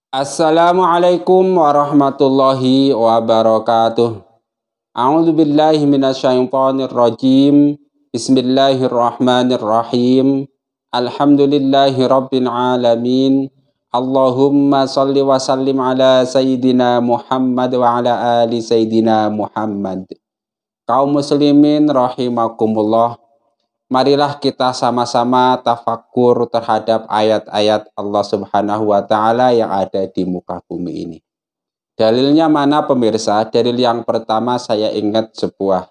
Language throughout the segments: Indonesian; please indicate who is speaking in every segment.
Speaker 1: Assalamualaikum warahmatullahi wabarakatuh. A'udzu billahi minasyaitonir rajim. Bismillahirrahmanirrahim. Alhamdulillahi rabbil alamin. Allahumma shalli wa sallim ala sayyidina Muhammad wa ala ali sayyidina Muhammad. Kaum muslimin rahimakumullah. Marilah kita sama-sama tafakkur terhadap ayat-ayat Allah Subhanahu wa taala yang ada di muka bumi ini. Dalilnya mana pemirsa? Dalil yang pertama saya ingat sebuah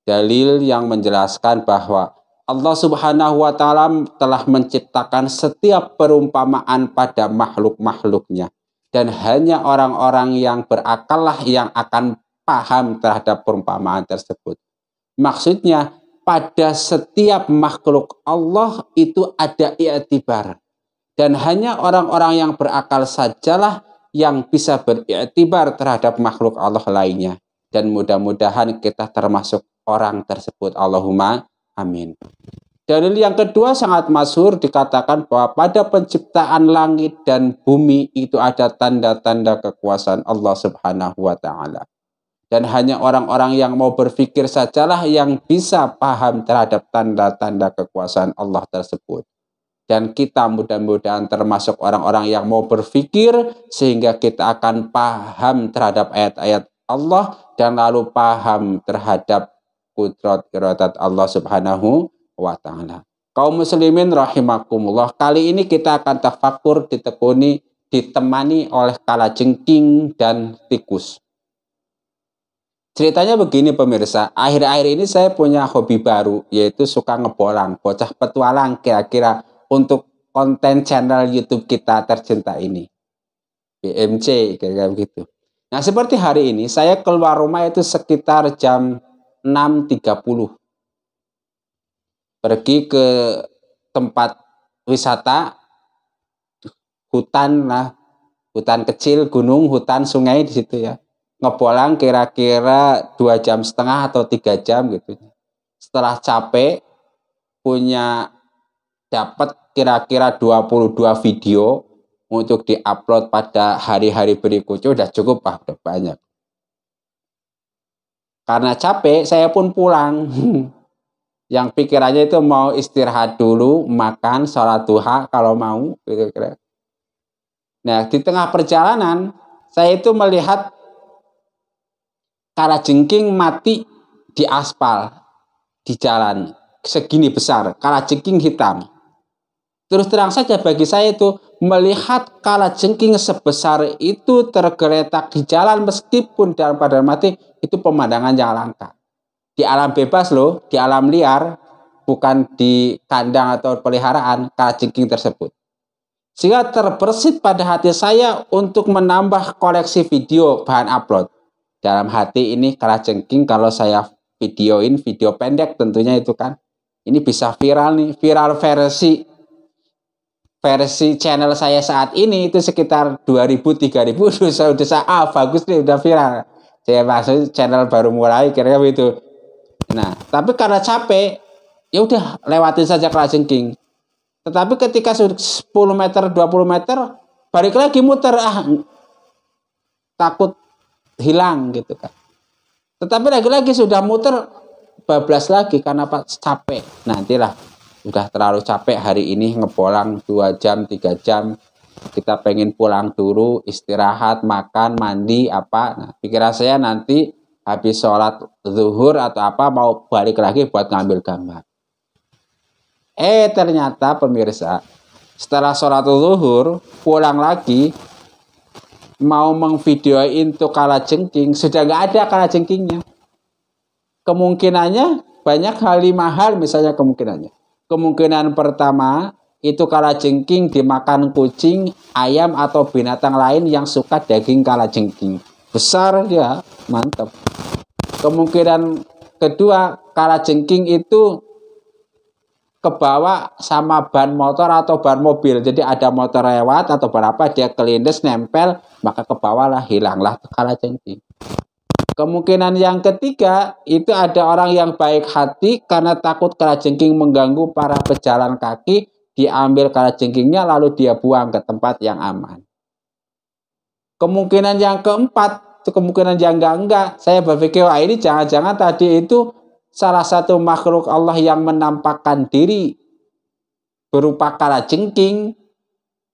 Speaker 1: dalil yang menjelaskan bahwa Allah Subhanahu wa taala telah menciptakan setiap perumpamaan pada makhluk-makhluknya, dan hanya orang-orang yang berakallah yang akan paham terhadap perumpamaan tersebut. Maksudnya, pada setiap makhluk Allah itu ada i'tibar. Dan hanya orang-orang yang berakal sajalah yang bisa beriktibar terhadap makhluk Allah lainnya. Dan mudah-mudahan kita termasuk orang tersebut. Allahumma amin. Dalil yang kedua sangat masyhur, dikatakan bahwa pada penciptaan langit dan bumi itu ada tanda-tanda kekuasaan Allah Subhanahu wa taala. Dan hanya orang-orang yang mau berpikir sajalah yang bisa paham terhadap tanda-tanda kekuasaan Allah tersebut. Dan kita mudah-mudahan termasuk orang-orang yang mau berpikir sehingga kita akan paham terhadap ayat-ayat Allah dan lalu paham terhadap kudrat iradat Allah Subhanahu wa taala. Kaum muslimin rahimakumullah, kali ini kita akan tafakkur ditemani oleh kalajengking dan tikus. Ceritanya begini pemirsa, akhir-akhir ini saya punya hobi baru, yaitu suka ngebolang, bocah petualang kira-kira untuk konten channel YouTube kita tercinta ini. BMC, kira-kira begitu. Nah, seperti hari ini, saya keluar rumah itu sekitar jam 6.30. Pergi ke tempat wisata, hutan hutan kecil, gunung, hutan, sungai di situ ya. Ngebolang kira-kira 2,5 jam atau 3 jam gitu. Setelah capek, dapat kira-kira 22 video untuk diupload pada hari-hari berikutnya, udah cukup udah banyak. Karena capek, saya pun pulang. Yang pikirannya itu mau istirahat dulu, makan, sholat duha kalau mau. Kira-kira. Nah, di tengah perjalanan, saya itu melihat kalajengking mati di aspal, di jalan, segini besar, kalajengking hitam. Terus terang saja bagi saya itu, melihat kalajengking sebesar itu tergeletak di jalan meskipun dalam keadaan mati, itu pemandangan yang langka. Di alam bebas loh, di alam liar, bukan di kandang atau peliharaan kalajengking tersebut. Sehingga terbersit pada hati saya untuk menambah koleksi video bahan upload. Dalam hati ini kalajengking kalau saya videoin, video pendek tentunya itu kan, ini bisa viral nih, viral versi channel saya saat ini itu sekitar 2.000-3.000 udah bagus nih, udah viral. Saya maksud channel baru mulai kira-kira begitu. Nah, tapi karena capek, ya udah lewatin saja kalajengking. Tetapi ketika sudah 10 meter, 20 meter, balik lagi muter, takut hilang gitu kan. Tetapi lagi-lagi sudah muter, bablas lagi karena capek. Nantilah udah terlalu capek hari ini ngebolang 2 jam, 3 jam. Kita pengen pulang dulu, istirahat, makan, mandi apa. Nah, pikiran saya nanti habis sholat zuhur atau apa mau balik lagi buat ngambil gambar. Ternyata pemirsa, setelah sholat zuhur pulang lagi mau mengvideoin tuh kalajengking, sudah nggak ada kalajengkingnya. Kemungkinannya banyak 5 hal misalnya kemungkinannya. Kemungkinan pertama itu kalajengking dimakan kucing, ayam atau binatang lain yang suka daging kalajengking. Besar dia, mantap. Kemungkinan kedua kalajengking itu kebawa sama ban motor atau ban mobil. Jadi ada motor lewat atau berapa, dia kelindes nempel, maka kebawalah, hilanglah kalajengking. Kemungkinan yang ketiga itu ada orang yang baik hati karena takut kalajengking mengganggu para pejalan kaki, diambil kalajengkingnya lalu dia buang ke tempat yang aman. Kemungkinan yang keempat, kemungkinan yang enggak. Saya berpikir, wah ini jangan-jangan tadi itu salah satu makhluk Allah yang menampakkan diri berupa kalajengking,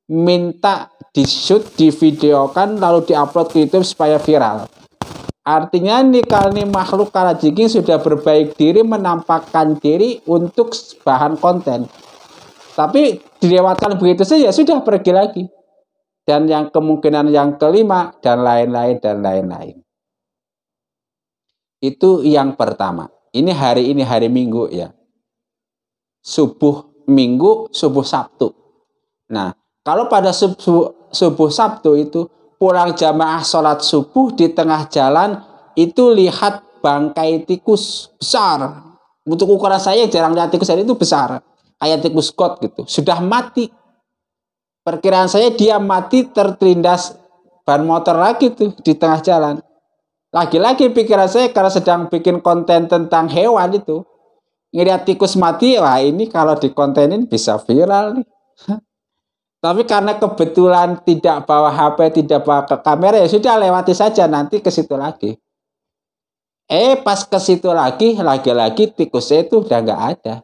Speaker 1: minta di-shoot, divideokan, lalu diupload ke YouTube supaya viral. Artinya nih, kalau nih makhluk kalajengking sudah berbaik diri, menampakkan diri untuk bahan konten. Tapi dilewatkan begitu saja, sudah pergi lagi. Dan yang kemungkinan yang kelima, dan lain-lain, dan lain-lain. Itu yang pertama. Ini hari Minggu ya. Subuh Minggu, subuh Sabtu. Nah, kalau pada subuh Sabtu itu, pulang jamaah sholat subuh di tengah jalan, itu lihat bangkai tikus besar. Untuk ukuran saya jarang lihat tikus itu besar. Kayak tikus got gitu. Sudah mati. Perkiraan saya dia mati tertindas ban motor lagi tuh di tengah jalan. Lagi-lagi pikiran saya karena sedang bikin konten tentang hewan itu. Ngeliat tikus mati, wah ini kalau dikontenin bisa viral nih. Tapi karena kebetulan tidak bawa HP, tidak bawa ke kamera, ya sudah lewati saja, nanti ke situ lagi. Pas ke situ lagi-lagi tikusnya itu udah nggak ada.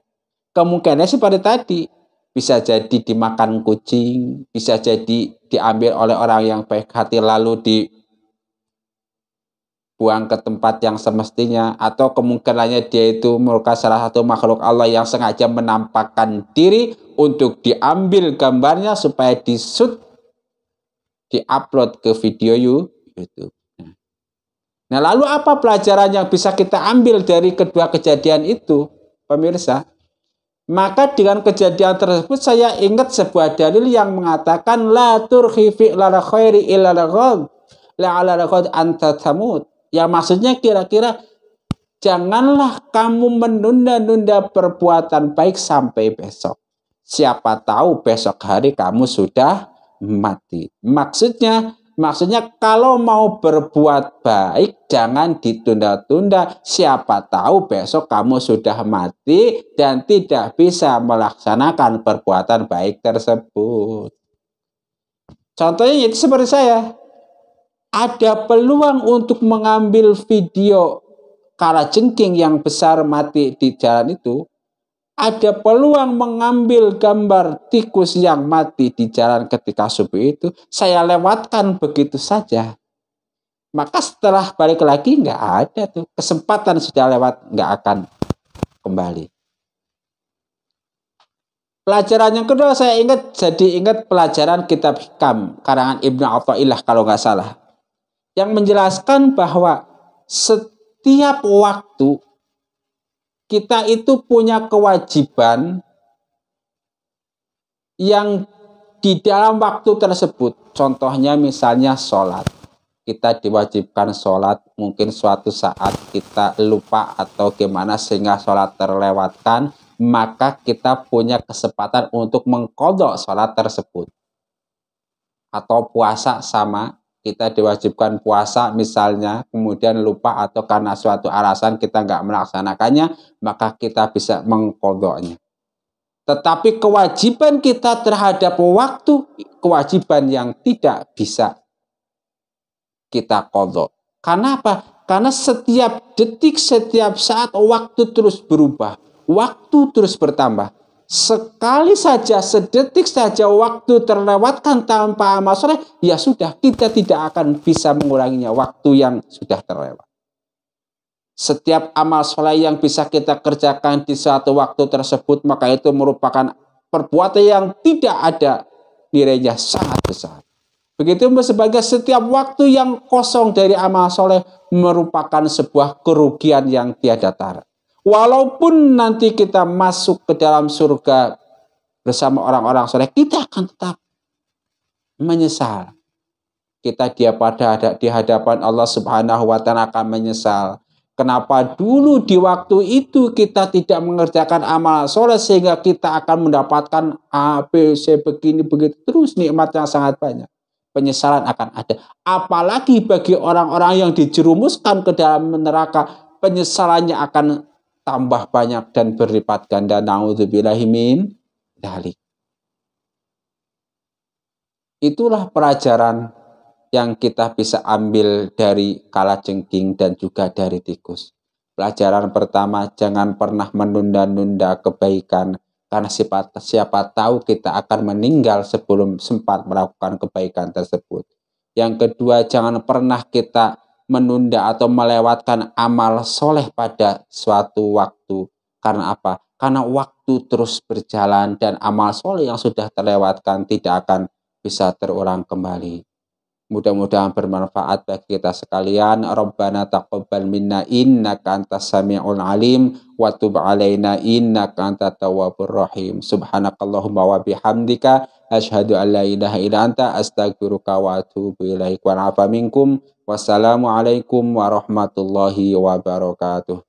Speaker 1: Kemungkinannya seperti tadi. Bisa jadi dimakan kucing, bisa jadi diambil oleh orang yang baik hati lalu dibuang ke tempat yang semestinya, atau kemungkinannya dia itu merupakan salah satu makhluk Allah yang sengaja menampakkan diri untuk diambil gambarnya supaya di-shoot, di-upload ke video YouTube. Nah, lalu apa pelajaran yang bisa kita ambil dari kedua kejadian itu, pemirsa? Maka dengan kejadian tersebut saya ingat sebuah dalil yang mengatakan la turhi fi lal khairi illa laghad la ala laghad anta tamut. Yang maksudnya kira-kira janganlah kamu menunda-nunda perbuatan baik sampai besok. Siapa tahu besok hari kamu sudah mati. Maksudnya kalau mau berbuat baik jangan ditunda-tunda. Siapa tahu besok kamu sudah mati dan tidak bisa melaksanakan perbuatan baik tersebut. Contohnya itu seperti saya. Ada peluang untuk mengambil video kalajengking yang besar mati di jalan itu. Ada peluang mengambil gambar tikus yang mati di jalan ketika subuh itu, saya lewatkan begitu saja. Maka setelah balik lagi nggak ada tuh, kesempatan sudah lewat, nggak akan kembali. Pelajaran yang kedua saya ingat pelajaran kitab Hikam karangan Ibnu Athaillah kalau nggak salah, yang menjelaskan bahwa setiap waktu kita itu punya kewajiban yang di dalam waktu tersebut. Contohnya misalnya sholat. Kita diwajibkan sholat, mungkin suatu saat kita lupa atau gimana sehingga sholat terlewatkan, maka kita punya kesempatan untuk mengqadha sholat tersebut. Atau puasa sama, kita diwajibkan puasa misalnya, kemudian lupa atau karena suatu alasan kita nggak melaksanakannya, maka kita bisa mengqadhanya. Tetapi kewajiban kita terhadap waktu, kewajiban yang tidak bisa kita qadha. Karena apa? Karena setiap detik, setiap saat waktu terus berubah, waktu terus bertambah. Sekali saja, sedetik saja waktu terlewatkan tanpa amal soleh, ya sudah, kita tidak akan bisa menguranginya waktu yang sudah terlewat. Setiap amal soleh yang bisa kita kerjakan di suatu waktu tersebut, maka itu merupakan perbuatan yang tidak ada nilainya sangat besar. Begitu sebagai setiap waktu yang kosong dari amal soleh merupakan sebuah kerugian yang tiada tara. Walaupun nanti kita masuk ke dalam surga bersama orang-orang soleh, kita akan tetap menyesal. Kita di hadapan Allah Subhanahu wa Ta'ala akan menyesal. Kenapa dulu di waktu itu kita tidak mengerjakan amal soleh sehingga kita akan mendapatkan A, B, C, begini, begitu. Terus nikmat yang sangat banyak. Penyesalan akan ada. Apalagi bagi orang-orang yang dijerumuskan ke dalam neraka, penyesalannya akan tambah banyak dan berlipat ganda. Na'udzubillahi min dzalik. Itulah pelajaran yang kita bisa ambil dari kalajengking dan juga dari tikus? Pelajaran pertama, jangan pernah menunda-nunda kebaikan, karena siapa tahu kita akan meninggal sebelum sempat melakukan kebaikan tersebut. Yang kedua, jangan pernah kita menunda atau melewatkan amal soleh pada suatu waktu. Karena apa? Karena waktu terus berjalan dan amal soleh yang sudah terlewatkan tidak akan bisa terulang kembali. Mudah-mudahan bermanfaat bagi kita sekalian. Rabbana taqabbal minna innaka antas samiul alim wa tub alaina innaka antat tawwabur rahim. Subhanakallahumma wa bihamdika asyhadu an la ilaha illa anta astaghfiruka wa atubu ilaik. Wa afa minkum. Wassalamualaikum warahmatullahi wabarakatuh.